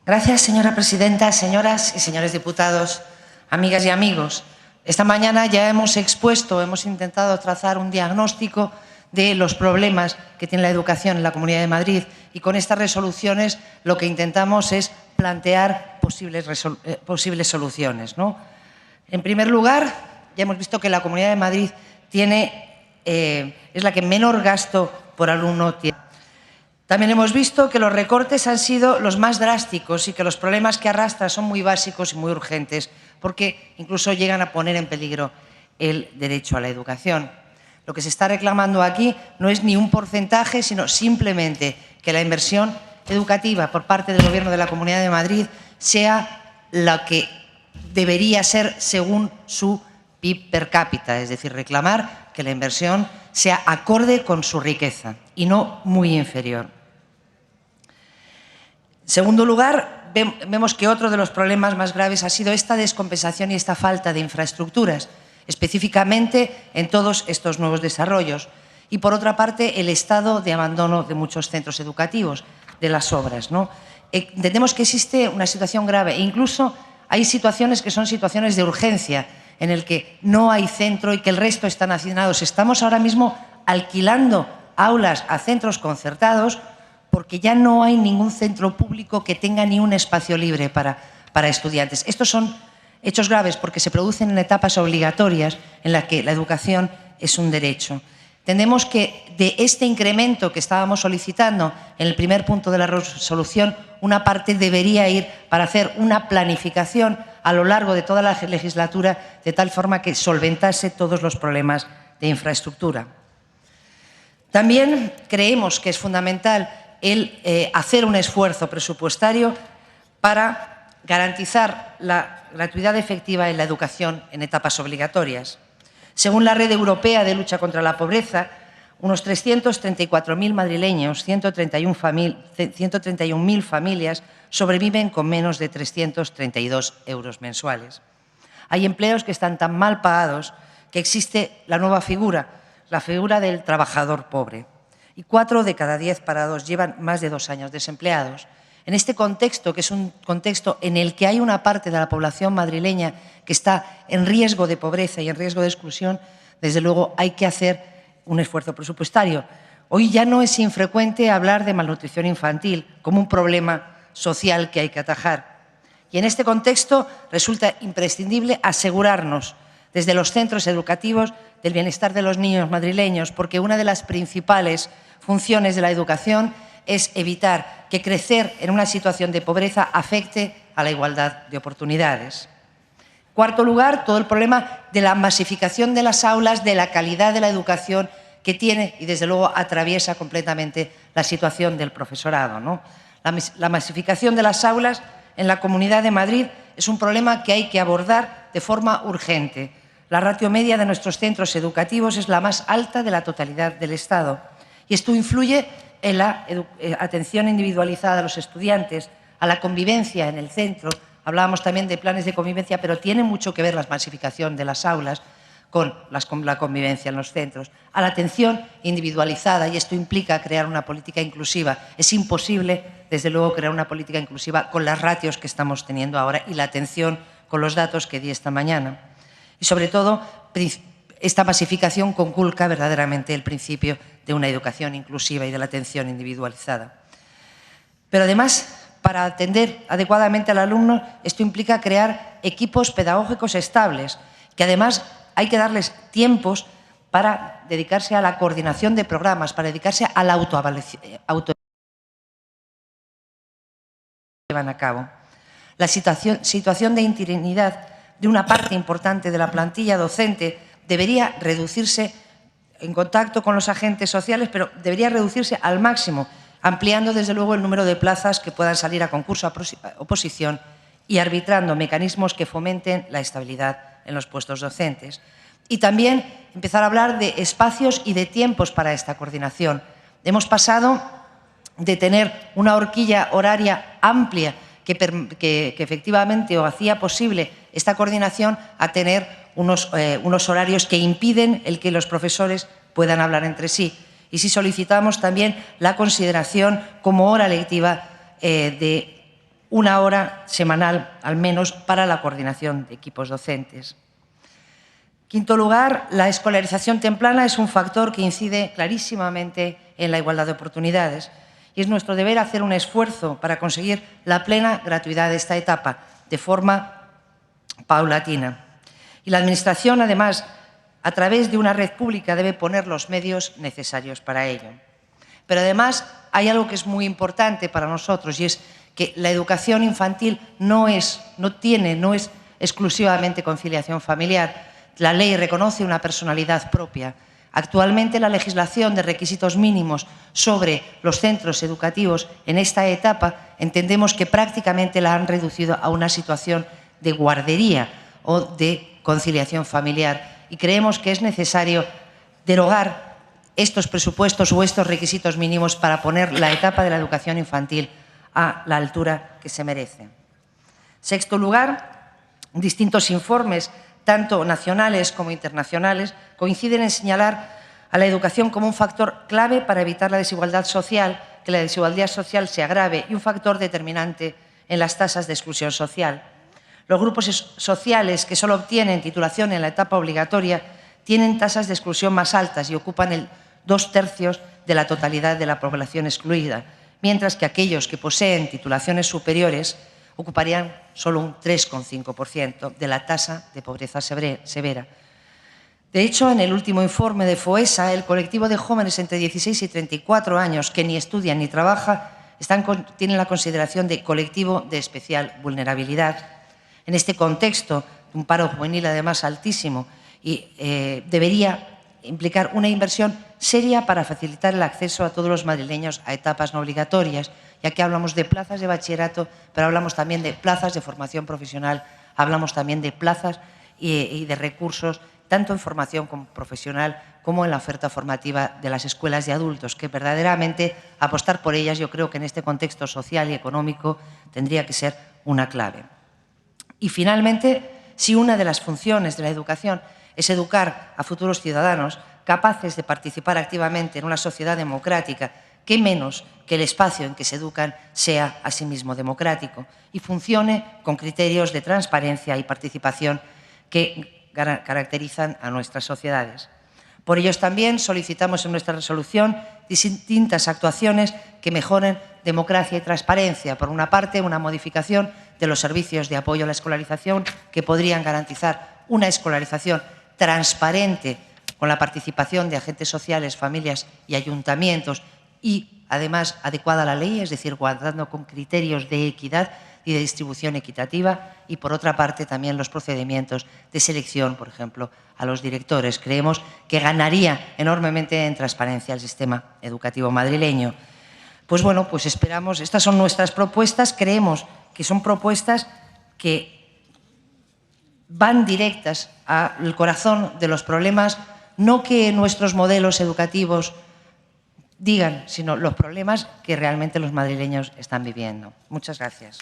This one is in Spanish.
Gracias, señora presidenta, señoras y señores diputados, amigas y amigos. Esta mañana ya hemos intentado trazar un diagnóstico de los problemas que tiene la educación en la Comunidad de Madrid y con estas resoluciones lo que intentamos es plantear posibles soluciones, ¿no? En primer lugar, ya hemos visto que la Comunidad de Madrid es la que menor gasto por alumno tiene. También hemos visto que los recortes han sido los más drásticos y que los problemas que arrastra son muy básicos y muy urgentes, porque incluso llegan a poner en peligro el derecho a la educación. Lo que se está reclamando aquí no es ni un porcentaje, sino simplemente que la inversión educativa por parte del Gobierno de la Comunidad de Madrid sea la que debería ser según su PIB per cápita, es decir, reclamar que la inversión sea acorde con su riqueza y no muy inferior. En segundo lugar, vemos que otro de los problemas más graves ha sido esta descompensación y esta falta de infraestructuras, específicamente en todos estos nuevos desarrollos. Y, por otra parte, el estado de abandono de muchos centros educativos, de las obras, ¿no? Entendemos que existe una situación grave e incluso hay situaciones que son situaciones de urgencia, en el que no hay centro y que el resto están hacinados. Estamos ahora mismo alquilando aulas a centros concertados porque ya no hay ningún centro público que tenga ni un espacio libre para estudiantes. Estos son hechos graves porque se producen en etapas obligatorias en las que la educación es un derecho. Entendemos que de este incremento que estábamos solicitando en el primer punto de la resolución, una parte debería ir para hacer una planificación a lo largo de toda la legislatura de tal forma que solventase todos los problemas de infraestructura. También creemos que es fundamental el hacer un esfuerzo presupuestario para garantizar la gratuidad efectiva en la educación en etapas obligatorias. Según la Red Europea de Lucha contra la Pobreza, unos 334.000 madrileños, 131.000 familias sobreviven con menos de 332 euros mensuales. Hay empleos que están tan mal pagados que existe la nueva figura, la figura del trabajador pobre. Y 4 de cada 10 parados llevan más de 2 años desempleados. En este contexto, que es un contexto en el que hay una parte de la población madrileña que está en riesgo de pobreza y en riesgo de exclusión, desde luego hay que hacer un esfuerzo presupuestario. Hoy ya no es infrecuente hablar de malnutrición infantil como un problema social que hay que atajar. Y en este contexto resulta imprescindible asegurarnos desde los centros educativos del bienestar de los niños madrileños, porque una de las principales funciones de la educación es evitar que crecer en una situación de pobreza afecte a la igualdad de oportunidades. En cuarto lugar, todo el problema de la masificación de las aulas, de la calidad de la educación que tiene y, desde luego, atraviesa completamente la situación del profesorado, ¿no? La masificación de las aulas en la Comunidad de Madrid es un problema que hay que abordar de forma urgente. La ratio media de nuestros centros educativos es la más alta de la totalidad del Estado y esto influye en la atención individualizada a los estudiantes, a la convivencia en el centro. Hablábamos también de planes de convivencia, pero tiene mucho que ver la masificación de las aulas con la convivencia en los centros, a la atención individualizada, y esto implica crear una política inclusiva. Es imposible, desde luego, crear una política inclusiva con las ratios que estamos teniendo ahora y la atención con los datos que di esta mañana. Y, sobre todo, esta masificación conculca verdaderamente el principio de una educación inclusiva y de la atención individualizada. Pero además, para atender adecuadamente al alumno, esto implica crear equipos pedagógicos estables, que además hay que darles tiempos para dedicarse a la coordinación de programas, para dedicarse a la autoevaluación que llevan a cabo. La situación de interinidad de una parte importante de la plantilla docente debería reducirse en contacto con los agentes sociales, pero debería reducirse al máximo, ampliando desde luego el número de plazas que puedan salir a concurso, a oposición y arbitrando mecanismos que fomenten la estabilidad en los puestos docentes. Y también empezar a hablar de espacios y de tiempos para esta coordinación. Hemos pasado de tener una horquilla horaria amplia que efectivamente hacía posible esta coordinación a tener unos horarios que impiden el que los profesores puedan hablar entre sí. Y sí solicitamos también la consideración como hora lectiva de 1 hora semanal, al menos, para la coordinación de equipos docentes. En quinto lugar, la escolarización temprana es un factor que incide clarísimamente en la igualdad de oportunidades y es nuestro deber hacer un esfuerzo para conseguir la plena gratuidad de esta etapa de forma paulatina. Y la Administración, además, a través de una red pública, debe poner los medios necesarios para ello. Pero además hay algo que es muy importante para nosotros y es que la educación infantil no es exclusivamente conciliación familiar. La ley reconoce una personalidad propia. Actualmente la legislación de requisitos mínimos sobre los centros educativos en esta etapa entendemos que prácticamente la han reducido a una situación de guardería o de conciliación familiar y creemos que es necesario derogar estos presupuestos o estos requisitos mínimos para poner la etapa de la educación infantil a la altura que se merece. En sexto lugar, distintos informes, tanto nacionales como internacionales, coinciden en señalar a la educación como un factor clave para evitar la desigualdad social, que la desigualdad social se agrave y un factor determinante en las tasas de exclusión social. Los grupos sociales que solo obtienen titulación en la etapa obligatoria tienen tasas de exclusión más altas y ocupan 2/3 de la totalidad de la población excluida, mientras que aquellos que poseen titulaciones superiores ocuparían solo un 3,5% de la tasa de pobreza severa. De hecho, en el último informe de FOESA, el colectivo de jóvenes entre 16 y 34 años que ni estudian ni trabajan tienen la consideración de colectivo de especial vulnerabilidad. En este contexto, un paro juvenil además altísimo y debería implicar una inversión seria para facilitar el acceso a todos los madrileños a etapas no obligatorias, ya que hablamos de plazas de bachillerato, pero hablamos también de plazas de formación profesional, hablamos también de plazas y de recursos, tanto en formación profesional como en la oferta formativa de las escuelas de adultos, que verdaderamente apostar por ellas yo creo que en este contexto social y económico tendría que ser una clave. Y finalmente, si una de las funciones de la educación es educar a futuros ciudadanos capaces de participar activamente en una sociedad democrática, qué menos que el espacio en que se educan sea asimismo democrático y funcione con criterios de transparencia y participación que caracterizan a nuestras sociedades. Por ello también solicitamos en nuestra resolución distintas actuaciones que mejoren democracia y transparencia. Por una parte, una modificación de los servicios de apoyo a la escolarización que podrían garantizar una escolarización transparente con la participación de agentes sociales, familias y ayuntamientos y, además, adecuada a la ley, es decir, guardando con criterios de equidad y de distribución equitativa y, por otra parte, también los procedimientos de selección, por ejemplo, a los directores. Creemos que ganaría enormemente en transparencia el sistema educativo madrileño. Pues bueno, pues esperamos, estas son nuestras propuestas, creemos que son propuestas que van directas al corazón de los problemas, no que nuestros modelos educativos digan, sino los problemas que realmente los madrileños están viviendo. Muchas gracias.